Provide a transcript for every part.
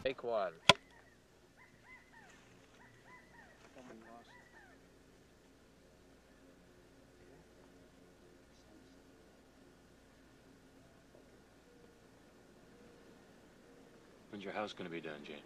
Take one. When's your house going to be done, James?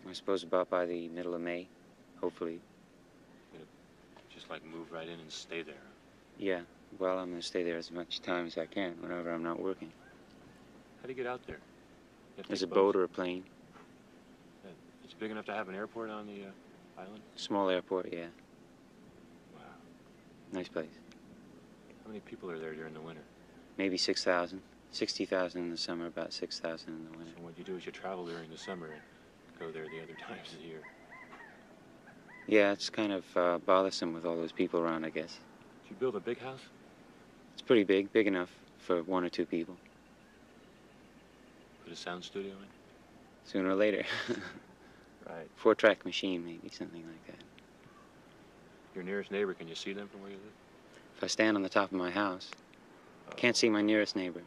I suppose about by the middle of May, hopefully. You're gonna just like move right in and stay there? Yeah, well, I'm going to stay there as much time as I can, whenever I'm not working. How do you get out there? There's a boat or a plane. It's big enough to have an airport on the island? Small airport, yeah. Wow. Nice place. How many people are there during the winter? Maybe 6,000. 60,000 in the summer, about 6,000 in the winter. So what you do is you travel during the summer and go there the other times of the year. Yeah, it's kind of bothersome with all those people around, I guess. Did you build a big house? It's pretty big, big enough for 1 or 2 people. Put a sound studio in? Sooner or later. Right. 4-track machine, maybe, something like that. Your nearest neighbor, can you see them from where you live? If I stand on the top of my house, can't see my nearest neighbor.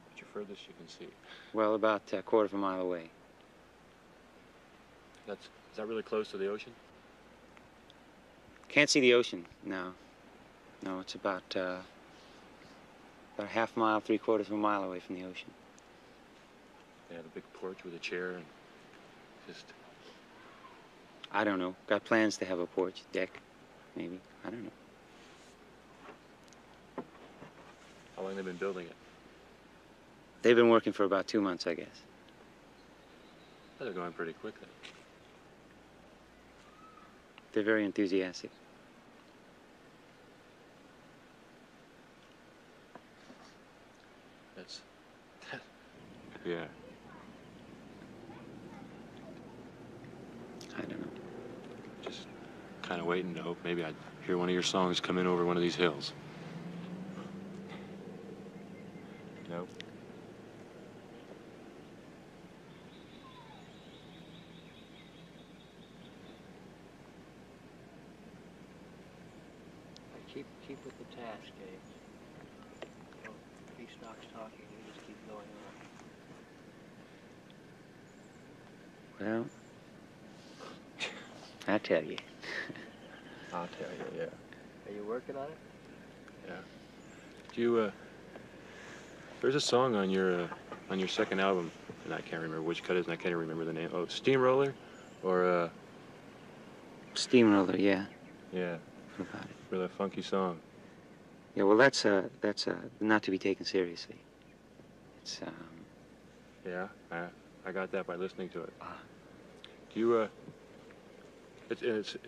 But your furthest you can see. Well, about a quarter of a mile away. Is that really close to the ocean? Can't see the ocean, no. No, it's about a half mile, 3/4 of a mile away from the ocean. They have a big porch with a chair and just... I don't know. Got plans to have a porch, deck, maybe. I don't know. How long have they been building it? They've been working for about 2 months, I guess. They're going pretty quick then. They're very enthusiastic. That's... yeah. I don't know. Just kind of waiting to hope maybe I'd hear one of your songs come in over one of these hills. No? Keep with the task, James. If he stops talking, you just keep going on. Well, I tell you. I'll tell you, yeah. Are you working on it? Yeah. Do you, there's a song on your second album, and I can't remember which cut it is, and I can't even remember the name. Oh, Steamroller? Or, Steamroller, yeah. Yeah. About it. Really funky song. Yeah, well, that's not to be taken seriously. It's, Yeah, I got that by listening to it. Do you,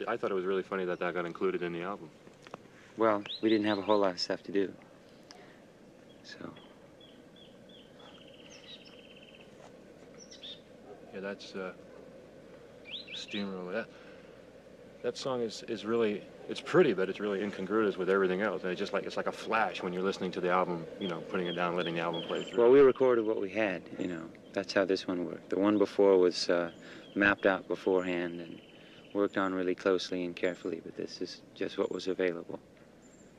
I thought it was really funny that got included in the album. well, we didn't have a whole lot of stuff to do. So, Yeah, that's, Steamroller. That song is really, it's pretty, but it's really incongruous with everything else. And it's like a flash when you're listening to the album, you know, putting it down, letting the album play through. well, we recorded what we had, you know. That's how this one worked. The one before was mapped out beforehand and worked on really closely and carefully, but this is just what was available.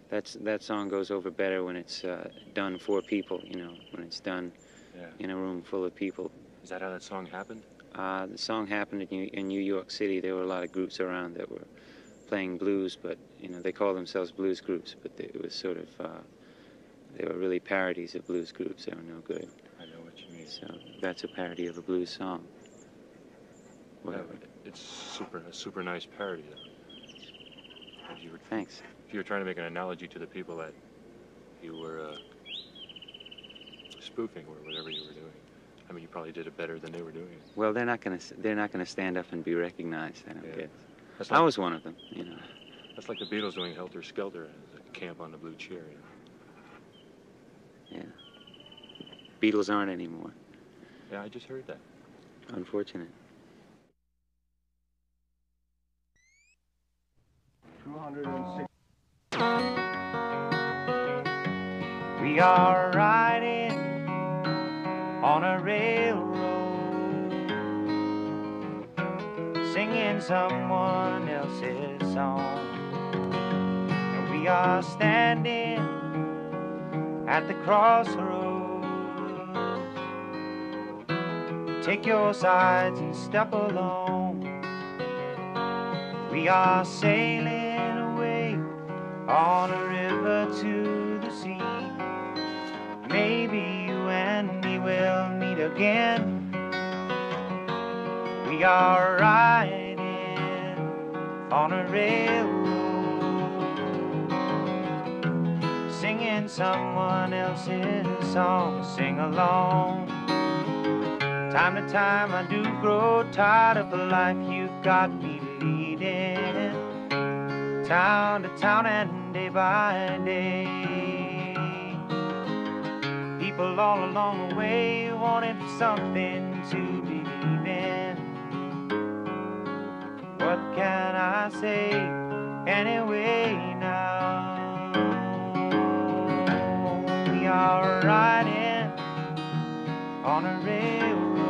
That song goes over better when it's done for people, you know, when it's done in a room full of people. Is that how that song happened? The song happened in New York City. There were a lot of groups around that were playing blues, but, you know, they call themselves blues groups, but it was sort of, they were really parodies of blues groups. They were no good. I know what you mean. So that's a parody of a blues song. Whatever. Yeah, it's a super nice parody, though. Thanks. If you were trying to make an analogy to the people that you were spoofing or whatever you were doing, I mean, you probably did it better than they were doing it. Well, they're not gonna stand up and be recognized, I don't guess. That's I was one of them, you know. That's like the Beatles doing Helter Skelter as a camp on the Blue Chair. You know? Yeah. Beatles aren't anymore. Yeah, I just heard that. Unfortunate. 206. We are riding on a railroad, singing someone else's song. And we are standing at the crossroads, Take your sides and step along. We are sailing away on a river to the sea. Maybe you and me will meet again. We are riding on a railroad, singing someone else's song. Sing along. Time to time I do grow tired of the life you've got me leading, town to town and day by day. People all along the way wanting for something to believe in. What can I say anyway now? We are riding on a railroad,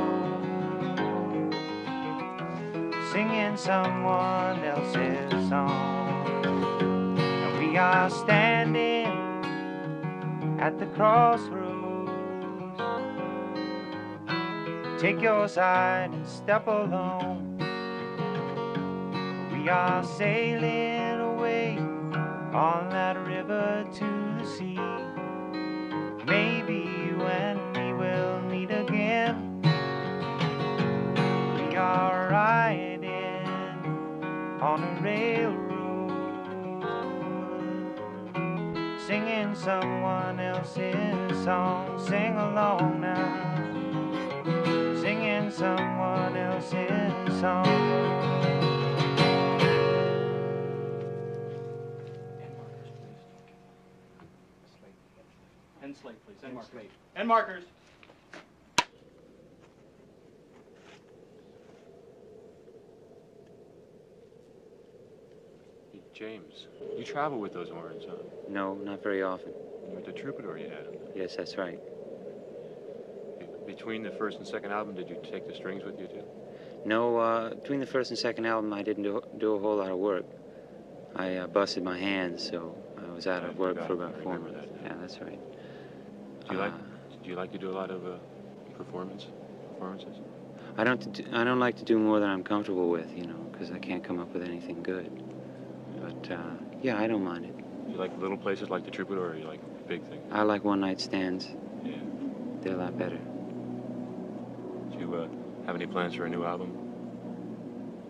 singing someone else's song. And we are standing at the crossroads. Take your side and step along. We are sailing away on that river to the sea. Maybe you and me will meet again. We are riding on a railroad, singing someone else's song. Sing along now. Singing someone else's song. End slate, please. End markers. End markers. Hey, James, you travel with those horns, huh? No, not very often. With the troubadour you had them. Yes, that's right. Between the first and second album, did you take the strings with you too? No, between the first and second album, I didn't do a whole lot of work. I busted my hands, so I was out of work for about 4 months. Yeah, that's right. Do you like to do a lot of performances? I don't like to do more than I'm comfortable with, you know, because I can't come up with anything good. But yeah, I don't mind it. You like little places like the troubadour, or you like big things? I like one-night stands. Yeah. They're a lot better. Do you have any plans for a new album?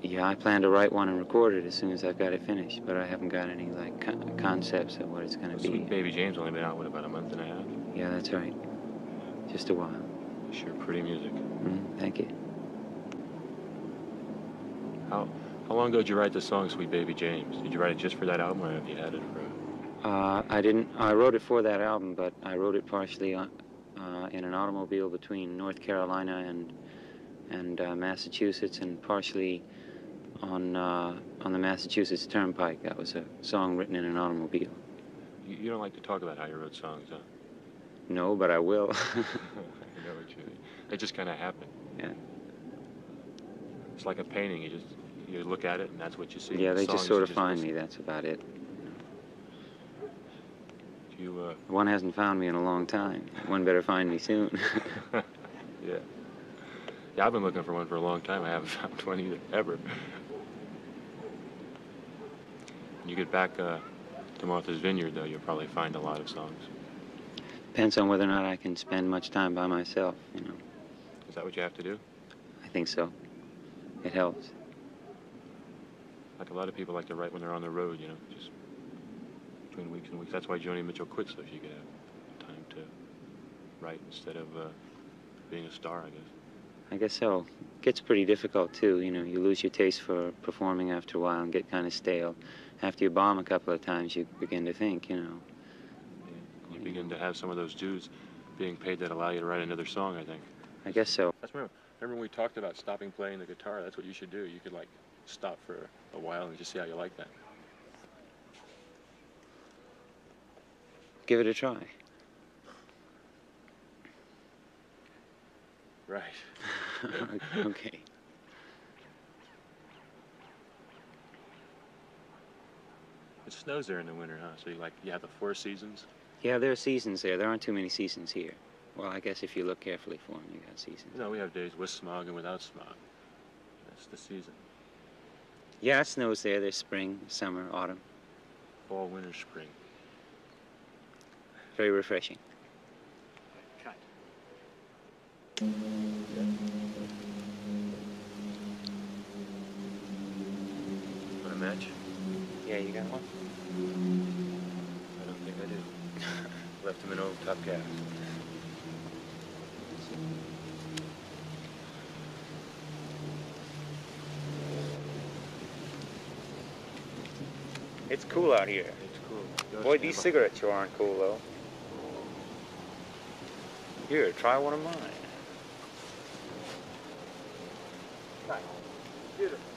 Yeah, I plan to write one and record it as soon as I've got it finished, but I haven't got any like concepts of what it's going to be. Sweet Baby James only been out, what, about a month and a half? Yeah, that's right. Just a while. Sure, pretty music. Thank you. How long ago did you write the song Sweet Baby James? Did you write it just for that album, or have you had it for? I didn't. I wrote it for that album, but I wrote it partially in an automobile between North Carolina and Massachusetts, and partially on the Massachusetts Turnpike. That was a song written in an automobile. You don't like to talk about how you wrote songs, huh? No, but I will. I know what you mean. It just kind of happened. Yeah. It's like a painting. You look at it and that's what you see. Yeah, they just sort of find listen. me. That's about it. Do you? One hasn't found me in a long time. One better find me soon. Yeah. Yeah, I've been looking for one for a long time. I haven't found one either, ever. When you get back to Martha's Vineyard, though, you'll probably find a lot of songs. Depends on whether or not I can spend much time by myself, you know. Is that what you have to do? I think so. It helps. Like a lot of people like to write when they're on the road, you know, just between weeks and weeks. That's why Joni Mitchell quit, so she could have time to write instead of being a star, I guess. I guess so. It gets pretty difficult, too. You know, you lose your taste for performing after a while and get kind of stale. After you bomb a couple of times, you begin to think, you know. Yeah. You begin to have some of those dues being paid that allow you to write another song, I think. I guess so. Remember when we talked about stopping playing the guitar? That's what you should do. You could, like, stop for a while and just see how you like that. Give it a try. Right. Okay. It snows there in the winter, huh? So you have the 4 seasons? Yeah, there are seasons there. There aren't too many seasons here. Well, I guess if you look carefully for them, you got seasons. No, we have days with smog and without smog. That's the season. Yeah, it snows there. There's spring, summer, autumn. Fall, winter, spring. Very refreshing. Cut. Want a match? Yeah, you got one? I don't think I do. Left him in old top cap. It's cool out here. It's cool. Boy, these cigarettes sure aren't cool, though. Here, try one of mine. Beautiful.